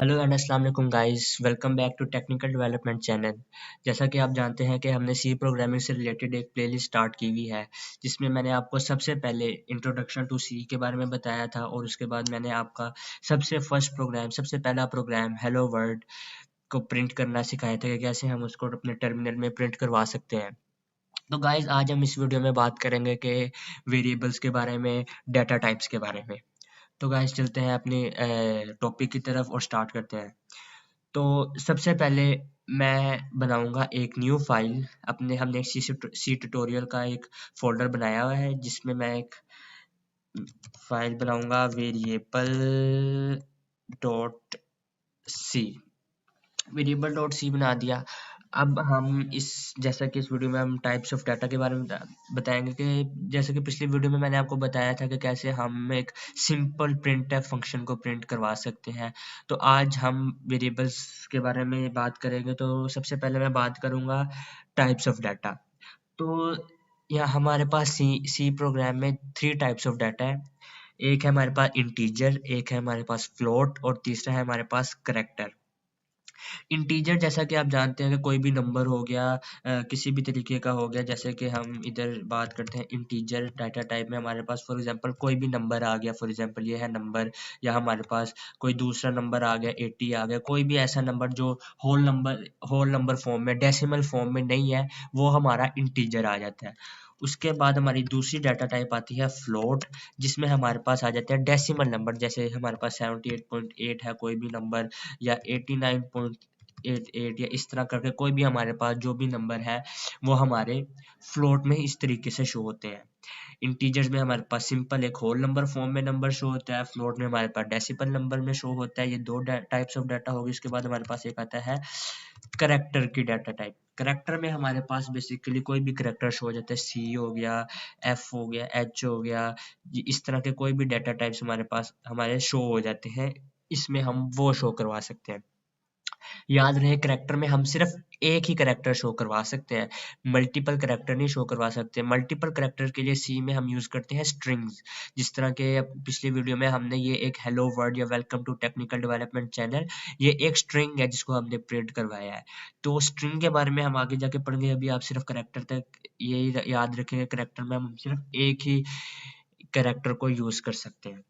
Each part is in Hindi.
हेलो एंड अस्सलाम वालेकुम guys, welcome back to technical development channel. जैसा कि आप जानते हैं कि हमने सी प्रोग्रामिंग से रिलेटेड एक प्लेलिस्ट स्टार्ट की हुई है, जिसमें मैंने आपको सबसे पहले इंट्रोडक्शन टू सी के बारे में बताया था और उसके बाद मैंने आपका सबसे पहला प्रोग्राम हेलो वर्ल्ड को प्रिंट करना सिखाया था कि कैसे हम उसको अपने टर्मिनल में प्रिंट करवा सकते हैं। तो गाइस आज हम इस वीडियो में बात करेंगे कि वेरिएबल्स के बारे में, डाटा टाइप्स के बारे में। तो गाइस चलते हैं अपने टॉपिक की तरफ और स्टार्ट करते हैं। तो सबसे पहले मैं बनाऊंगा एक न्यू फाइल। अपने हमने एक सी ट्यूटोरियल का एक फोल्डर बनाया हुआ है, जिसमें मैं एक फाइल बनाऊंगा variable dot C. Variable dot C बना दिया। अब हम इस जैसा कि इस वीडियो में हम टाइप्स ऑफ डाटा के बारे में बताएंगे कि जैसे कि पिछली वीडियो में मैंने आपको बताया था कि कैसे हम एक सिंपल प्रिंटफ फंक्शन को प्रिंट करवा सकते हैं। तो आज हम वेरिएबल्स के बारे में बात करेंगे। तो सबसे पहले मैं बात करूंगा टाइप्स ऑफ डाटा। तो यहाँ हमारे पास सी प्रोग्राम में 3 टाइप्स ऑफ डाटा है। एक है हमारे पास इंटीजर, एक है हमारे पास फ्लोट और तीसरा है हमारे पास करेक्टर। इंटीजर जैसा कि आप जानते हैं कि कोई भी नंबर हो गया, किसी भी तरीके का हो गया। जैसे कि हम इधर बात करते हैं इंटीजर डाटा टाइप में, हमारे पास फॉर एग्जांपल कोई भी नंबर आ गया, फॉर एग्जांपल ये है नंबर, या हमारे पास कोई दूसरा नंबर आ गया 80 आ गया, कोई भी ऐसा नंबर जो होल नंबर फॉर्म में, डेसिमल फॉर्म में नहीं है, वो हमारा इंटीजर आ जाता है। उसके बाद हमारी दूसरी डाटा टाइप आती है फ्लोट, जिसमें हमारे पास आ जाते हैं डेसिमल नंबर। जैसे हमारे पास 78.8 है कोई भी नंबर, या 89.88, या इस तरह करके कोई भी हमारे पास जो भी नंबर है, वो हमारे फ्लोट में इस तरीके से शो होते हैं। इंटीजर्स में हमारे पास सिंपल एक होल नंबर फॉर्म में नंबर शो होता है, फ्लोट में हमारे पास डेसिमल नंबर में शो होता है। ये दो टाइप्स ऑफ डाटा होगी। इसके बाद हमारे पास एक आता है करेक्टर की डाटा टाइप। करेक्टर में हमारे पास बेसिकली कोई भी करेक्टर शो हो जाता है, सी हो गया, एफ हो गया, एच हो गया, इस तरह के कोई भी डाटा टाइप्स हमारे पास हमारे शो हो जाते हैं। इसमें हम वो शो करवा सकते हैं। याद रहे करैक्टर में हम सिर्फ एक ही करैक्टर शो करवा सकते हैं, मल्टीपल करैक्टर नहीं शो करवा सकते। मल्टीपल करैक्टर के लिए सी में हम यूज करते हैं स्ट्रिंग्स। जिस तरह के पिछली वीडियो में हमने ये एक हेलो वर्ड या welcome to technical development channel, ये एक स्ट्रिंग है जिसको हमने प्रिंट करवाया है। तो स्ट्रिंग के बारे में हम आगे जाके पढ़ेंगे, अभी आप सिर्फ करैक्टर तक यही याद रखेंगे, करैक्टर में हम सिर्फ एक ही करैक्टर को यूज कर सकते हैं।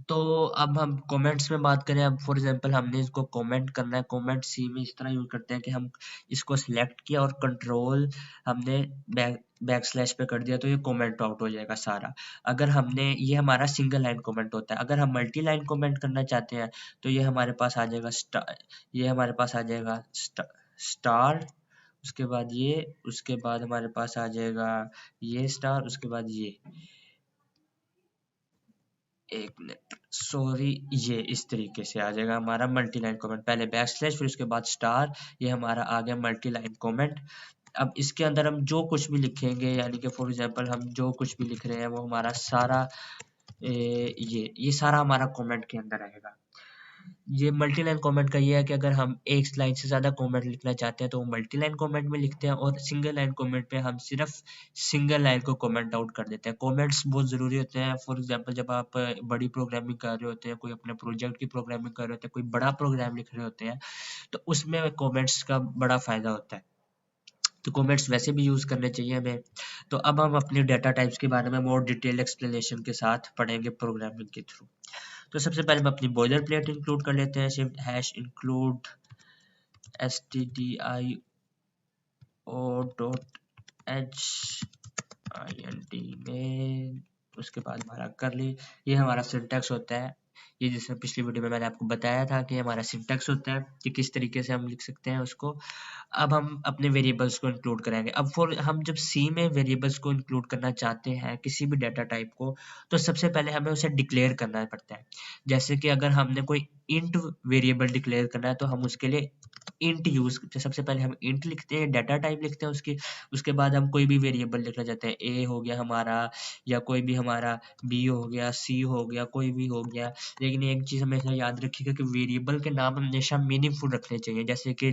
तो अब हम कमेंट्स में बात करें। अब फॉर एग्जांपल हमने इसको कमेंट करना है, कमेंट सी में इस तरह यूज करते हैं कि हम इसको सिलेक्ट किया और कंट्रोल हमने बैक स्लैश पे कर दिया, तो ये कमेंट आउट हो जाएगा सारा। अगर हमने ये हमारा सिंगल लाइन कमेंट होता है। अगर हम मल्टी लाइन कमेंट करना चाहते हैं तो ये हमारे पास आ जाएगा ये हमारे पास आ जाएगा स्टार, उसके बाद ये, उसके बाद हमारे पास आ जाएगा ये स्टार, उसके बाद ये, एक मिनट सॉरी, ये इस तरीके से आ जाएगा हमारा मल्टी लाइन कमेंट। पहले बैक स्लैश फिर उसके बाद स्टार, ये हमारा आ गया मल्टी लाइन कमेंट। अब इसके अंदर हम जो कुछ भी लिखेंगे, यानी कि फॉर एग्जांपल हम जो कुछ भी लिख रहे हैं वो हमारा सारा ये सारा हमारा कमेंट के अंदर आएगा। ये मल्टी लाइन कमेंट का ये है कि अगर हम एक लाइन से ज़्यादा कमेंट लिखना चाहते हैं तो वो मल्टी लाइन कमेंट में लिखते हैं, और सिंगल लाइन कमेंट पे हम सिर्फ सिंगल लाइन को कमेंट आउट कर देते हैं। कमेंट्स बहुत ज़रूरी होते हैं। फॉर एग्जांपल जब आप बड़ी प्रोग्रामिंग कर रहे होते हैं, कोई अपने प्रोजेक्ट की प्रोग्रामिंग कर रहे होते हैं, कोई बड़ा प्रोग्राम लिख रहे होते हैं, तो उसमें कमेंट्स का बड़ा फ़ायदा होता है। तो कमेंट्स वैसे भी यूज़ करने चाहिए हमें। तो अब हम अपने डाटा टाइप्स के बारे में मोर डिटेल एक्सप्लेनेशन के साथ पढ़ेंगे प्रोग्रामिंग के थ्रू। तो सबसे पहले हम अपनी बॉयलर प्लेट इंक्लूड कर लेते हैं, सिर्फ hash include stdio dot HINT में, उसके बाद हमारा करली, ये हमारा सिंटैक्स होता है। ये जैसे पिछली वीडियो में मैंने आपको बताया था कि हमारा सिंटैक्स होता है कि किस तरीके से हम लिख सकते हैं उसको। अब हम अपने वेरिएबल्स को इंक्लूड करेंगे। अब फॉर हम जब सी में वेरिएबल्स को इंक्लूड करना चाहते हैं किसी भी डाटा टाइप को, तो सबसे पहले हमें उसे डिक्लेयर करना पड़ता है। जैसे कि अगर हमने कोई इंट वेरिएबल डिक्लेयर करना है तो हम उसके लिए इंट यूज, सबसे पहले हम इंट लिखते हैं, डाटा टाइप लिखते हैं उसकी। उसके बाद हम कोई भी वेरिएबल लिखना चाहते हैं, ए हो गया हमारा, या कोई भी हमारा बी हो गया, सी हो गया, कोई भी हो गया। लेकिन एक चीज हमेशा याद रखिएगा कि वेरिएबल के नाम हमेशा मीनिंगफुल रखने चाहिए। जैसे कि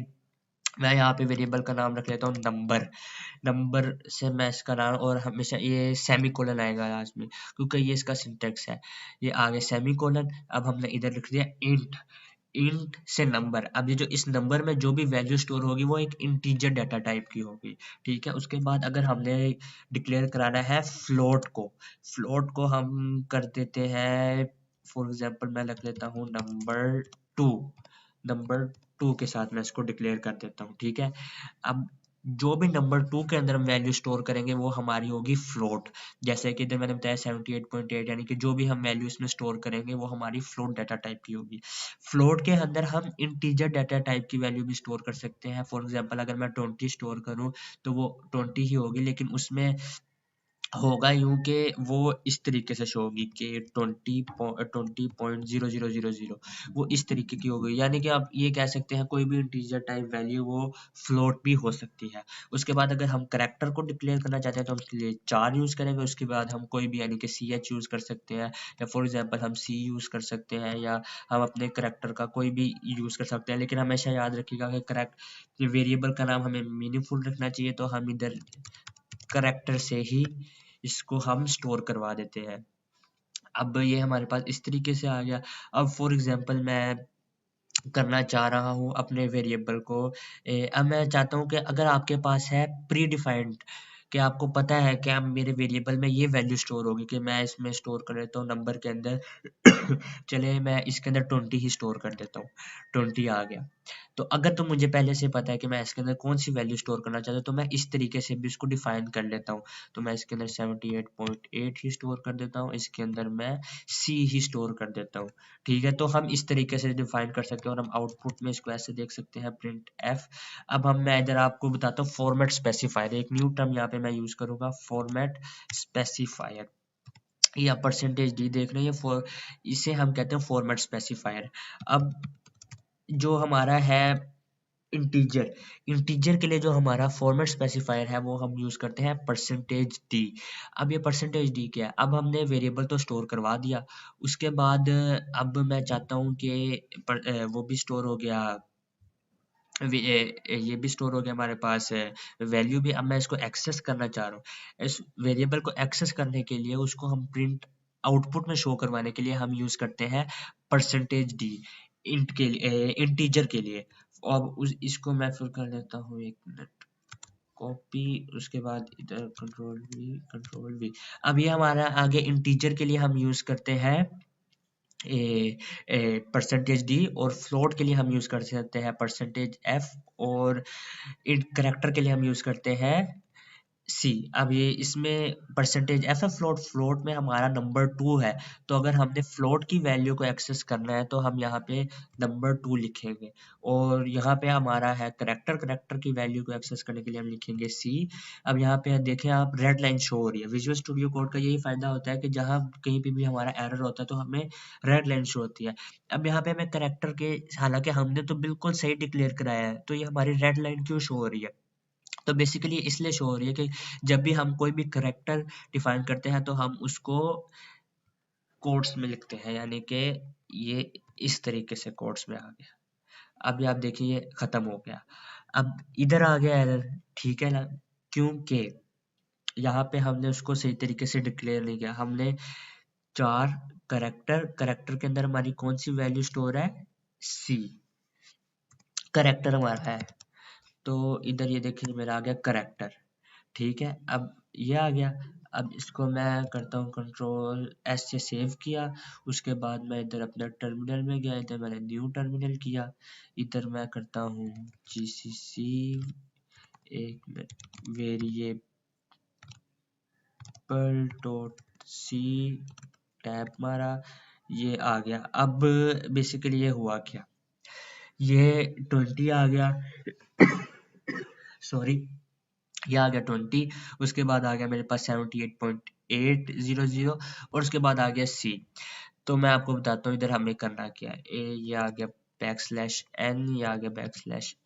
मैं यहाँ पे वेरिएबल का नाम रख लेता हूँ नंबर। नंबर से मैं इसका नाम, और हमेशा ये सेमी कोलन आएगा लास्ट में, क्योंकि ये इसका सिंटेक्स है। ये आगे सेमी कोलन। अब हमने इधर लिख दिया इंट। इंट से नंबर। अब ये जो इस नंबर में जो भी वैल्यू स्टोर होगी वो एक इंटीजर डाटा टाइप की होगी, ठीक है। उसके बाद अगर हमने डिक्लेयर कराना है फ्लोट को, फ्लोट को हम कर देते हैं, फॉर एग्जांपल मैं रख लेता हूँ नंबर टू, नंबर टू के साथ मैं इसको डिक्लेयर कर देता हूँ, ठीक है। अब जो भी नंबर टू के अंदर हम वैल्यू स्टोर करेंगे वो हमारी होगी फ्लोट। जैसे कि इधर मैंने बताया 78.8, यानी कि जो भी हम वैल्यू इसमें स्टोर करेंगे वो हमारी फ्लोट डाटा टाइप की होगी। फ्लोट के अंदर हम इंटीजर डाटा टाइप की वैल्यू भी स्टोर कर सकते हैं। फॉर एग्जांपल अगर मैं 20 स्टोर करूं तो वो 20 ही होगी, लेकिन उसमें होगा यूं कि वो इस तरीके से शो होगी कि 20.0000, वो इस तरीके की होगी। यानी कि आप ये कह सकते हैं कोई भी इंटीजर टाइप वैल्यू वो फ्लोट भी हो सकती है। उसके बाद अगर हम करैक्टर को डिक्लेयर करना चाहते हैं तो हम इसके लिए 4 यूज करेंगे। उसके बाद हम कोई भी यानी कि CH यूज कर सकते हैं, या फॉर एग्जांपल हम C यूज कर सकते हैं, या हम अपने करैक्टर का कोई भी यूज कर सकते हैं। लेकिन हमेशा याद रखिएगा कि करेक्ट वेरिएबल का नाम हमें मीनिंगफुल रखना चाहिए, तो हम इधर करैक्टर से ही इसको हम स्टोर करवा देते हैं। अब ये हमारे पास इस तरीके से आ गया। अब फॉर एग्जांपल मैं करना चाह रहा हूँ अपने वेरिएबल को, अब मैं चाहता हूँ कि अगर आपके पास है प्री डिफाइंड, कि आपको पता है कि अब मेरे वेरिएबल में ये वैल्यू स्टोर होगी, कि मैं इसमें स्टोर कर लेता हूँ नंबर के अंदर चले मैं इसके अंदर 20 ही स्टोर कर देता हूँ, 20 आ गया। तो अगर तो मुझे पहले से पता है कि मैं इसके अंदर कौन सी वैल्यू स्टोर करना चाहता हूँ, तो मैं इस तरीके से भी इसको डिफाइन कर लेता हूँ। तो मैं इसके अंदर 78.8 ही स्टोर कर देता हूँ, इसके अंदर मैं C ही स्टोर कर देता हूँ, ठीक है। तो हम इस तरीके से डिफाइन कर सकते हैं, और हम आउटपुट में इसको ऐसे देख सकते हैं, प्रिंट एफ। अब हम मैं इधर आपको बताता हूँ फॉर्मेट स्पेसिफायर, एक न्यू टर्म यहाँ पे मैं यूज करूंगा, फॉर्मेट स्पेसिफायर, या परसेंटेज डी देख रहे हैं, फॉर इसे हम कहते हैं फॉर्मेट स्पेसिफायर। अब जो हमारा है इंटीजर, इंटीजर के लिए जो हमारा फॉर्मेट स्पेसिफायर है वो हम यूज करते हैं परसेंटेज डी। अब ये परसेंटेज डी क्या है, अब हमने वेरिएबल तो स्टोर करवा दिया, उसके बाद अब मैं चाहता हूँ कि वो भी स्टोर हो गया, ये भी स्टोर हो गया हमारे पास, वैल्यू भी। अब मैं इसको एक्सेस करना चाह रहा हूँ, इस वेरिएबल को एक्सेस करने के लिए उसको हम प्रिंट आउटपुट में शो करवाने के लिए हम यूज करते हैं परसेंटेज डी, इंट के लिए, इंटीजर के लिए। अब इसको मैं फिर कर लेता हूँ, एक मिनट, कॉपी, उसके बाद इधर कंट्रोल वी। अब ये हमारा आगे इंटीजर के लिए हम यूज करते हैं परसेंटेज डी, और फ्लोट के लिए हम यूज कर सकते हैं परसेंटेज एफ, और करेक्टर के लिए हम यूज करते हैं सी। अब ये इसमें परसेंटेज एफ है, फ्लोट, फ्लोट में हमारा नंबर टू है, तो अगर हमने फ्लोट की वैल्यू को एक्सेस करना है तो हम यहाँ पे नंबर टू लिखेंगे। और यहाँ पे हमारा है करेक्टर, करेक्टर की वैल्यू को एक्सेस करने के लिए हम लिखेंगे सी। अब यहाँ पे देखें आप, रेड लाइन शो हो रही है। विजुअल स्टूडियो कोड का यही फायदा होता है कि जहाँ कहीं पे भी हमारा एरर होता है तो हमें रेड लाइन शो होती है। अब यहाँ पे हमें करेक्टर के, हालांकि हमने तो बिल्कुल सही डिक्लेयर कराया है, तो ये हमारी रेड लाइन क्यों शो हो रही है, तो बेसिकली इसलिए शो हो रही है कि जब भी हम कोई भी करैक्टर डिफाइन करते हैं तो हम उसको कोट्स में लिखते हैं, यानी कि ये इस तरीके से कोट्स में आ गया। अब ये आप देखिए ये खत्म हो गया। अब इधर आ गया एरर, ठीक है ना, क्योंकि यहाँ पे हमने उसको सही तरीके से डिक्लेयर नहीं किया। हमने चार करैक्टर, करैक्टर के अंदर हमारी कौन सी वैल्यू स्टोर है, सी, करैक्टर हमारा है। तो इधर ये देखिए मेरा आ गया करैक्टर, ठीक है। अब ये आ गया। अब इसको मैं करता हूँ कंट्रोल एस से सेव किया, उसके बाद मैं इधर अपने टर्मिनल में गया, इधर मैंने न्यू टर्मिनल किया, इधर मैं करता हूँ जीसीसी, एक minute, variable dot C, tab मारा, ये आ गया। अब बेसिकली ये हुआ क्या, ये 20 आ गया, सॉरी, ये आ गया 20, उसके बाद आ गया मेरे पास 78.800, और उसके बाद आ गया सी। तो मैं आपको बताता हूँ इधर हमें करना क्या है। ये आ गया \n, ये आ गया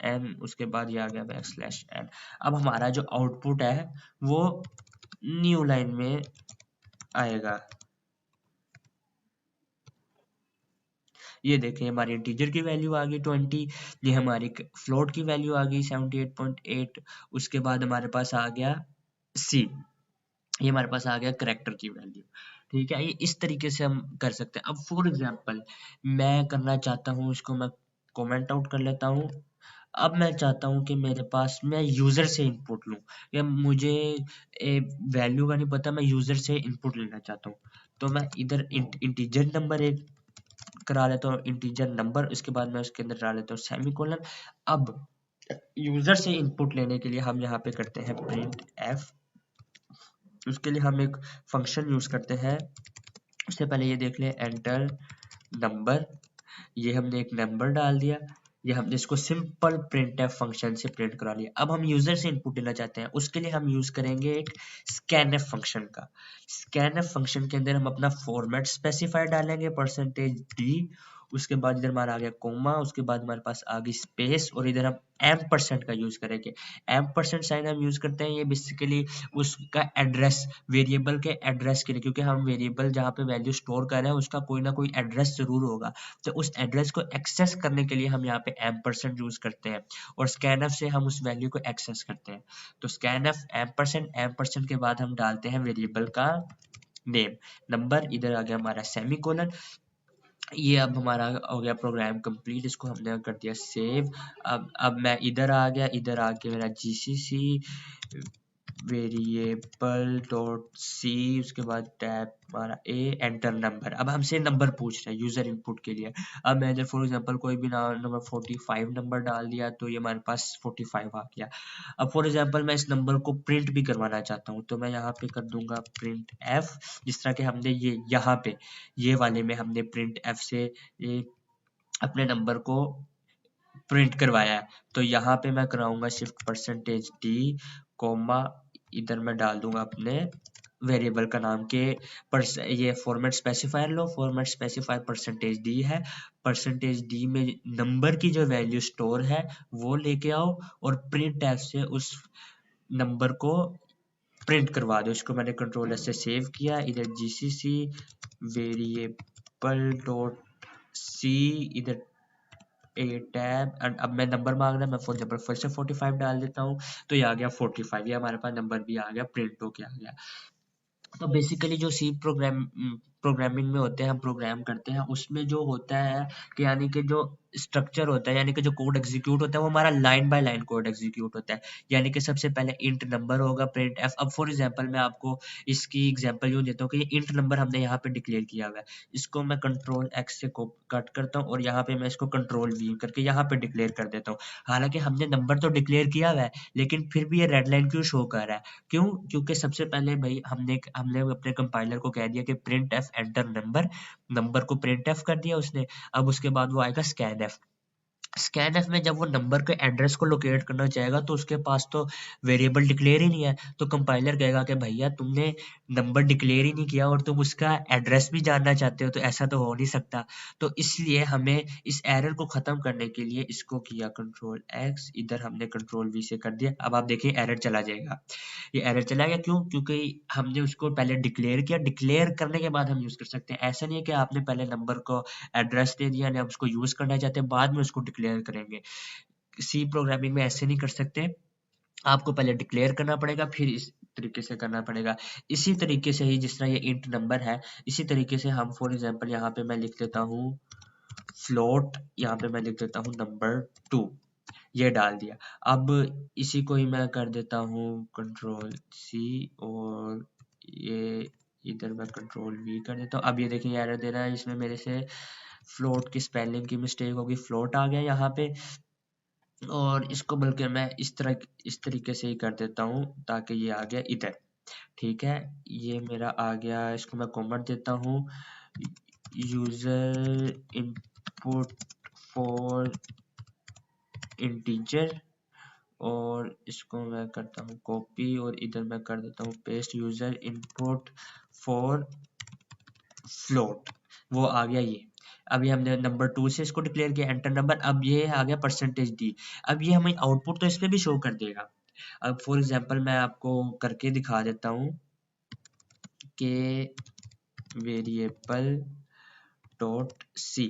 \n, उसके बाद ये आ गया \n। अब हमारा जो आउटपुट है वो न्यू लाइन में आएगा। ये देखें हमारी इंटीजर की वैल्यू आ गई 20, ये हमारी फ्लोट की वैल्यू आ गई 78.8, उसके बाद हमारे पास आ गया सी, ये हमारे पास आ गया करैक्टर की वैल्यू, ठीक है, ये इस तरीके से हम कर सकते हैं। अब फॉर एग्जांपल मैं करना चाहता हूँ, इसको मैं कमेंट आउट कर लेता हूँ। अब मैं चाहता हूँ कि मेरे पास मैं यूजर से इनपुट लूँ, या मुझे वैल्यू का नहीं पता, मैं यूजर से इनपुट लेना चाहता हूँ। तो मैं इधर इंटीजर नंबर एक करा लेता हूँ, इंटीजर नंबर, उसके बाद मैं उसके अंदर डाल लेता हूँ सेमीकोलन। अब यूजर से इनपुट लेने के लिए हम यहाँ पे करते हैं प्रिंट एफ। उसके लिए हम एक फंक्शन यूज करते हैं। उससे पहले ये देख लें, एंटर नंबर, ये हमने एक नंबर डाल दिया। ये हमने इसको सिंपल प्रिंट एफ फंक्शन से प्रिंट करा लिया। अब हम यूजर से इनपुट लेना चाहते हैं, उसके लिए हम यूज करेंगे एक स्कैन एफ फंक्शन का। स्कैन एफ फंक्शन के अंदर हम अपना फॉर्मेट स्पेसिफाई डालेंगे, %d, उसके बाद इधर हमारा आ गया कोमा, उसके बाद हमारे पास आ गई स्पेस, और इधर हम %, का यूज करेंगे। %साइन हम यूज करते हैं, ये बेसिकली उसका एड्रेस, वेरिएबल के एड्रेस के लिए, क्योंकि हम वेरिएबल जहाँ पे वैल्यू स्टोर कर रहे हैं उसका कोई ना कोई एड्रेस जरूर होगा। तो उस एड्रेस को एक्सेस करने के लिए हम यहाँ पे %, यूज करते हैं, और स्कैनफ से हम उस वैल्यू को एक्सेस करते हैं। तो स्कैनफ %, के बाद हम डालते हैं वेरिएबल का नेम, नंबर, इधर आ गया हमारा सेमीकोलन। ये अब हमारा हो गया प्रोग्राम कंप्लीट, इसको हमने कर दिया सेव। अब मैं इधर आ गया, इधर आके मेरा जीसीसी वेरिएबल डॉट सी, उसके बाद टैब हमारा एंटर नंबर। अब हमसे नंबर पूछ रहा है यूजर इनपुट के लिए। अब मैं इधर फॉर एग्जांपल कोई भी नंबर 45 नंबर डाल दिया, तो ये हमारे पास 45 आ गया। अब फॉर एग्जांपल मैं इस नंबर को प्रिंट भी करवाना चाहता हूँ, तो मैं यहाँ पे कर दूंगा प्रिंट एफ, जिस तरह के हमने ये यहाँ पे ये वाले में हमने प्रिंट एफ से ये अपने नंबर को प्रिंट करवाया है। तो यहाँ पे मैं कराऊंगा शिफ्ट %d, कोमा, इधर मैं डाल दूंगा अपने वेरिएबल का नाम के ये फॉर्मेट स्पेसिफायर लो, फॉर्मेट स्पेसिफायर %d है, %d में नंबर की जो वैल्यू स्टोर है वो लेके आओ, और प्रिंट एफ से उस नंबर को प्रिंट करवा दो। इसको मैंने कंट्रोल एस से सेव किया, इधर जीसीसी वेरिएबल डॉट सी, इधर ए टैब, एंड अब मैं नंबर मांग रहा है, मैं फॉर एग्जांपल फिर से 45 डाल देता हूँ, तो ये आ गया 45, ये हमारे पास नंबर भी आ गया, प्रिंट होके आ गया। तो बेसिकली जो सी प्रोग्रामिंग में होते हैं, हम प्रोग्राम करते हैं, उसमें जो होता है कि यानी कि जो स्ट्रक्चर होता है, यानी कि जो कोड एग्जीक्यूट होता है वो हमारा line by line code execute होता है। यानी कि सबसे पहले इंट नंबर होगा, प्रिंट एफ। अब फॉर एग्जांपल मैं आपको इसकी एग्जांपल यूं देता हूँ कि ये इंट नंबर हमने यहाँ पे डिक्लेयर किया हुआ है, इसको मैं कंट्रोल एक्स से कट करता हूँ, और यहाँ पे मैं इसको कंट्रोल वी करके यहाँ पे डिक्लेयर कर देता हूँ। हालांकि हमने नंबर तो डिक्लेयर किया हुआ है, लेकिन फिर भी ये रेड लाइन क्यों शो कर रहा है? क्यों? क्योंकि सबसे पहले भाई हमने अपने कंपाइलर को कह दिया कि print F enter number, number को प्रिंट एफ कर दिया उसने। अब उसके बाद वो आएगा स्कैन एफ। स्कैन एफ में जब वो नंबर के एड्रेस को लोकेट करना चाहेगा, तो उसके पास तो वेरिएबल डिक्लेयर ही नहीं है, तो कंपाइलर कहेगा कि भैया तुमने नंबर डिक्लेयर ही नहीं किया और तुम उसका एड्रेस भी जानना चाहते हो, तो ऐसा तो हो नहीं सकता। तो इसलिए हमें इस एरर को खत्म करने के लिए इसको किया कंट्रोल एक्स, इधर हमने कंट्रोल वी से कर दिया। अब आप देखिए एरर चला जाएगा, ये एरर चला गया। क्यों? क्योंकि हमने उसको पहले डिक्लेयर किया, डिक्लेयर करने के बाद हम यूज कर सकते हैं। ऐसा नहीं है कि आपने पहले नंबर को एड्रेस दे दिया, आप उसको यूज करना चाहते हैं बाद में उसको डिक्लेयर करेंगे। सी प्रोग्रामिंग में ऐसे नहीं कर सकते, आपको पहले डिक्लेयर करना पड़ेगा, फिर इस तरीके से करना पड़ेगा। इसी तरीके से ही जिस तरह ये इंट नंबर है, इसी तरीके से हम फॉर एग्जांपल यहाँ पे मैं लिख देता हूँ फ्लोट, यहाँ पे मैं लिख देता हूँ नंबर 2, ये डाल दिया। अब इसी को ही मैं कर देता हूँ कंट्रोल सी, और ये इधर मैं कंट्रोल वी कर देता हूँ। अब ये देखिए एरर दे रहा है, इसमें मेरे से फ्लोट की स्पेलिंग की मिस्टेक होगी, फ्लोट आ गया यहाँ पे। और इसको बल्कि मैं इस तरीके से ही कर देता हूँ ताकि ये आ गया इधर। ठीक है, ये मेरा आ गया, इसको मैं कमेंट देता हूँ, यूजर इनपुट फॉर इंटीजर, और इसको मैं करता हूँ कॉपी, और इधर मैं कर देता हूँ paste, user input for float, वो आ गया ये। अभी हमने नंबर 2 से इसको डिक्लेयर किया एंटर नंबर, अब ये आ गया %d। अब ये हमें आउटपुट तो इसमें भी शो कर देगा। अब फॉर एग्जांपल मैं आपको करके दिखा देता हूँ कि variable dot C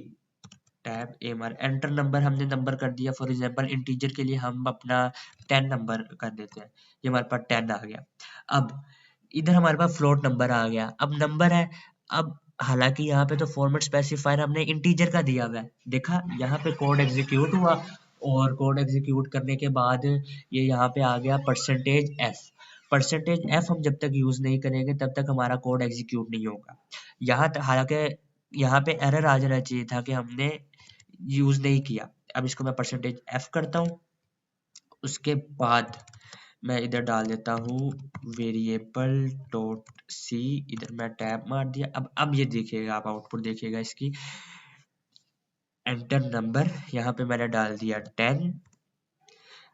tab MR enter number, हमने नंबर कर दिया। फॉर एग्जांपल इंटीजर के लिए हम अपना 10 नंबर कर देते हैं, ये हमारे पास 10 आ गया। अब इधर हमारे पास फ्लोट नंबर आ गया। अब नंबर है, अब हालांकि यहाँ पे तो फॉर्मेट स्पेसिफायर हमने इंटीजर का दिया हुआ है, देखा यहाँ पे कोड एग्जीक्यूट हुआ और कोड एग्जीक्यूट करने के बाद ये यहाँ पे आ गया %f। %f हम जब तक यूज नहीं करेंगे तब तक हमारा कोड एग्जीक्यूट नहीं होगा। हालांकि यहाँ पे एरर आ जाना चाहिए था कि हमने यूज नहीं किया। अब इसको मैं %f करता हूँ, उसके बाद मैं इधर डाल देता हूँ वेरिएबल डॉट सी, इधर मैं टैब मार दिया। अब ये देखिएगा, आप आउटपुट देखिएगा इसकी, एंटर नंबर, यहाँ पे मैंने डाल दिया 10,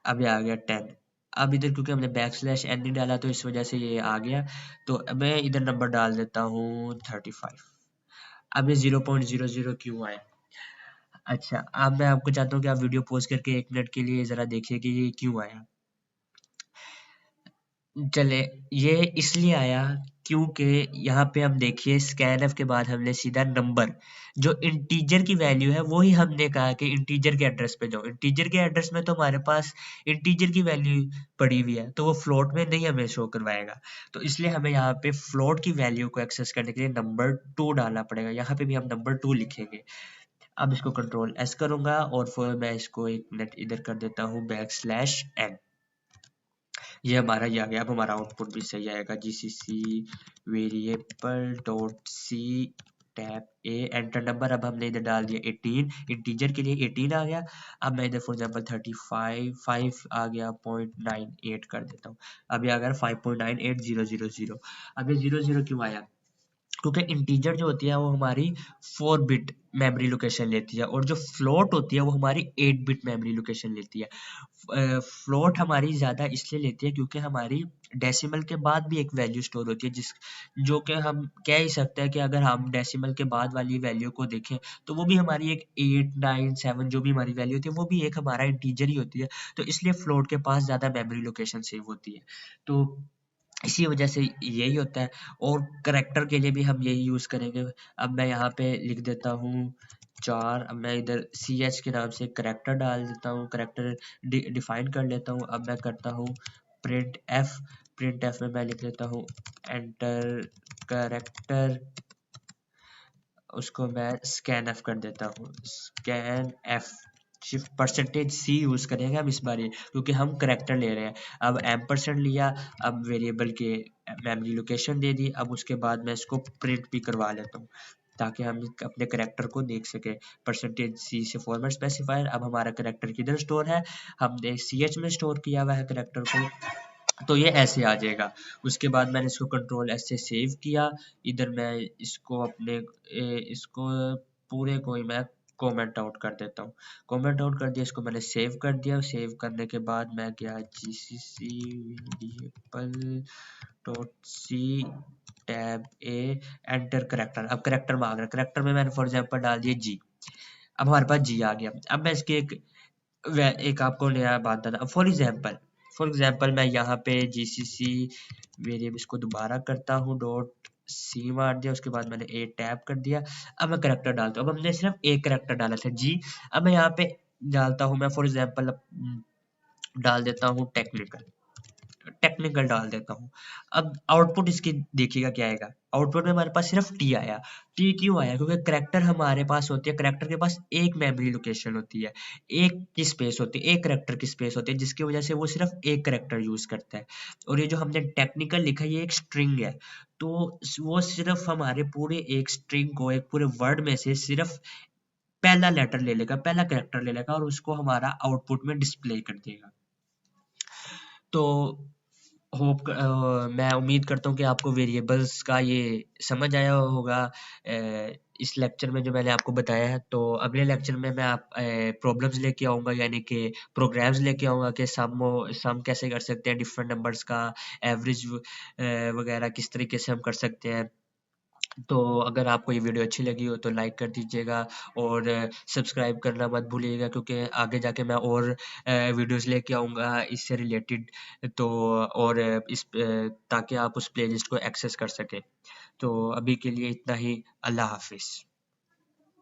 अब ये आ गया 10। अब इधर क्योंकि हमने \n नहीं डाला तो इस वजह से ये आ गया, तो मैं इधर नंबर डाल देता हूँ 35। अब ये 0.00 क्यों आया? अच्छा, अब मैं आपको चाहता हूँ कि आप वीडियो पॉज करके 1 मिनट के लिए जरा देखिए कि ये क्यों आया। चले, ये इसलिए आया क्योंकि यहाँ पे हम देखिए स्कैनफ के बाद हमने सीधा नंबर, जो इंटीजर की वैल्यू है वो ही हमने कहा कि इंटीजर के एड्रेस पे जाओ। इंटीजर के एड्रेस में तो हमारे पास इंटीजर की वैल्यू पड़ी हुई है, तो वो फ्लोट में नहीं हमें शो करवाएगा। तो इसलिए हमें यहाँ पे फ्लोट की वैल्यू को एक्सेस करने के लिए नंबर 2 डालना पड़ेगा। यहाँ पे भी हम नंबर 2 लिखेंगे। अब इसको कंट्रोल एस करूंगा और फिर मैं इसको 1 मिनट इधर कर देता हूँ \n। ये हमारा ये आ गया। अब हमारा आउटपुट भी सही आएगा, GCC variable dot C tab A, enter number. अब हमने इधर डाल दिया 18, इंटीजर के लिए 18 आ गया। अब मैं इधर फॉर एग्जांपल 35 5 आ गया .98 कर देता हूँ। अब ये आ गया 5.98000। अब ये 00 क्यों आया? क्योंकि इंटीजर जो होती है वो हमारी 4 बिट मेमोरी लोकेशन लेती है और जो फ्लोट होती है वो हमारी 8 बिट मेमोरी लोकेशन लेती है। फ्लोट हमारी ज़्यादा इसलिए लेती है क्योंकि हमारी डेसिमल के बाद भी एक वैल्यू स्टोर होती है, जिस जो कि हम कह ही सकते हैं कि अगर हम डेसिमल के बाद वाली वैल्यू को देखें तो वो भी हमारी एक 8 9 7 जो भी हमारी वैल्यू होती है वो भी एक हमारा इंटीजर ही होती है। तो इसलिए फ्लोट के पास ज़्यादा मेमोरी लोकेशन सेव होती है, तो इसी वजह से यही होता है। और करैक्टर के लिए भी हम यही यूज़ करेंगे। अब मैं यहाँ पे लिख देता हूँ 4। अब मैं इधर ch के नाम से करैक्टर डाल देता हूँ, करैक्टर डिफाइन कर लेता हूँ। अब मैं करता हूँ प्रिंट एफ में मैं लिख लेता हूँ एंटर करैक्टर, उसको मैं स्कैन एफ कर देता हूँ, scan F. Shift %c use करेंगे हम इस बार, ये क्योंकि हम करैक्टर ले रहे हैं। अब %, लिया, अब वेरिएबल के मेमोरी लोकेशन दे दी। अब उसके बाद मैं इसको प्रिंट भी करवा लेता हूँ ताकि हम अपने करैक्टर को देख सके। %c से फॉर्मेट स्पेसिफायर। अब हमारा करैक्टर किधर स्टोर है? हमने ch में स्टोर किया हुआ है करैक्टर को, तो ये ऐसे आ जाएगा। उसके बाद मैंने इसको कंट्रोल एस से सेव किया। इधर मैं इसको इसको पूरे को ही मैं कमेंट आउट कर देता हूँ। कमेंट आउट कर दिया, इसको मैंने सेव कर दिया। सेव करने के बाद मैं गया GCC variable dot C tab A, enter character. अब करैक्टर मांग रहा है, करैक्टर में मैंने फॉर एग्जांपल डाल दिया जी। अब हमारे पास जी आ गया। अब मैं इसके एक आपको नया बात बता, फॉर एग्जांपल मैं यहाँ पे जीसीसी वेरिएबल इसको दोबारा करता हूँ, डॉट सी मार दिया, उसके बाद मैंने ए टैब कर दिया। अब मैं करैक्टर डालता हूँ। अब हमने सिर्फ एक करैक्टर डाला था जी। अब मैं यहाँ पे डालता हूँ, मैं फॉर एग्जांपल डाल देता हूँ टेक्निकल डाल देता हूँ। अब आउटपुट इसकी देखिएगा क्या आएगा। आउटपुट में हमारे पास सिर्फ टी आया। टी क्यों आया? क्योंकि करैक्टर हमारे पास होती है, करैक्टर के पास एक मेमोरी लोकेशन होती है, एक की स्पेस होती है, एक करैक्टर की स्पेस होती है, जिसकी वजह से वो सिर्फ एक करैक्टर यूज करता है। और ये जो हमने टेक्निकल लिखा है ये एक स्ट्रिंग है, तो वो सिर्फ हमारे पूरे एक स्ट्रिंग को, एक पूरे वर्ड में से सिर्फ पहला लेटर ले लेगा, पहला करैक्टर ले लेगा और उसको हमारा आउटपुट में डिस्प्ले कर देगा। तो मैं उम्मीद करता हूँ कि आपको वेरिएबल्स का ये समझ आया होगा इस लेक्चर में जो मैंने आपको बताया है। तो अगले लेक्चर में मैं आप प्रॉब्लम्स लेके आऊँगा, यानी कि प्रोग्राम्स लेके आऊँगा कि सम कैसे कर सकते हैं, डिफरेंट नंबर्स का एवरेज वगैरह किस तरीके से हम कर सकते हैं। तो अगर आपको ये वीडियो अच्छी लगी हो तो लाइक कर दीजिएगा और सब्सक्राइब करना मत भूलिएगा, क्योंकि आगे जाके मैं और वीडियोस लेके आऊँगा इससे रिलेटेड। तो और ताकि आप उस प्लेलिस्ट को एक्सेस कर सकें। तो अभी के लिए इतना ही। अल्लाह हाफिज़।